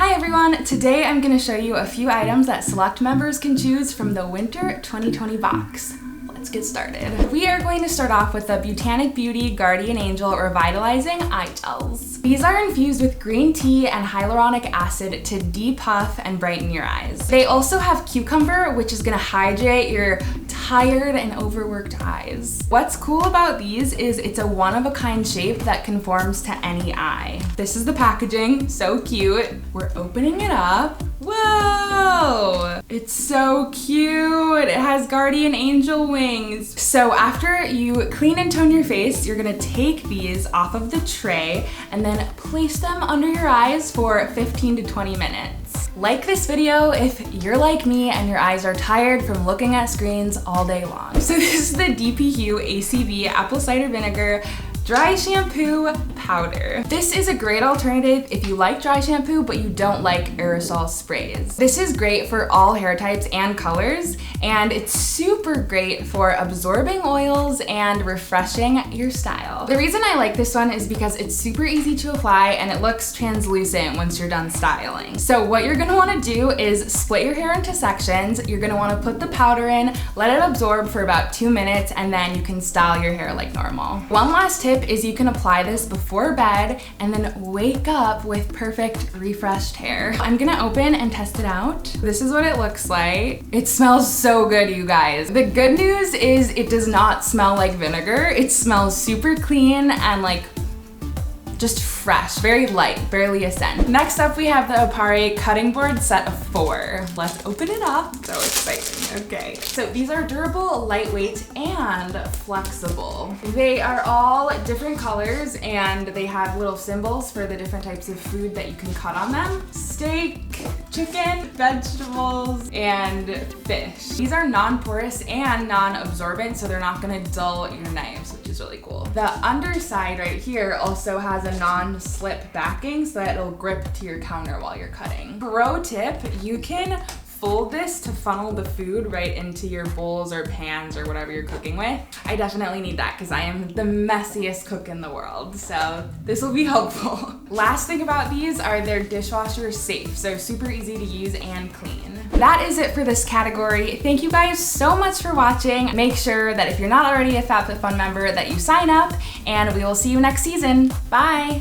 Hi everyone! Today I'm going to show you a few items that select members can choose from the Winter 2020 box. Let's get started. We are going to start off with the Beautaniq Beauty Guardian Angel Revitalizing Eye Gels. These are infused with green tea and hyaluronic acid to depuff and brighten your eyes. They also have cucumber, which is going to hydrate your tired and overworked eyes. What's cool about these is it's a one-of-a-kind shape that conforms to any eye. This is the packaging, so cute. We're opening it up. Whoa! It's so cute. It has guardian angel wings. So after you clean and tone your face, you're gonna take these off of the tray and then place them under your eyes for 15 to 20 minutes. Like this video if you're like me and your eyes are tired from looking at screens all day long. So this is the dpHUE ACV Apple Cider Vinegar Dry Shampoo Powder. This is a great alternative if you like dry shampoo but you don't like aerosol sprays. This is great for all hair types and colors, and it's super great for absorbing oils and refreshing your style. The reason I like this one is because it's super easy to apply and it looks translucent once you're done styling. So what you're gonna wanna do is split your hair into sections. You're gonna wanna put the powder in, let it absorb for about 2 minutes, and then you can style your hair like normal. One last tip is you can apply this before bed and then wake up with perfect refreshed hair. I'm gonna open and test it out. This is what it looks like. It smells so good, you guys. The good news is it does not smell like vinegar. It smells super clean and like just fresh, very light, barely a scent. Next up we have the eparé cutting board set of 4. Let's open it up. So exciting. Okay, so these are durable, lightweight, and flexible. They are all different colors and they have little symbols for the different types of food that you can cut on them. Steak, chicken, vegetables, and fish. These are non-porous and non-absorbent, so they're not gonna dull your knives, which is really cool. The underside right here also has a non-slip backing so that it'll grip to your counter while you're cutting. Pro tip, you can fold this to funnel the food right into your bowls or pans or whatever you're cooking with. I definitely need that because I am the messiest cook in the world, so this will be helpful. Last thing about these are they're dishwasher safe, so super easy to use and clean. That is it for this category. Thank you guys so much for watching. Make sure that if you're not already a FabFitFun member that you sign up, and we will see you next season. Bye!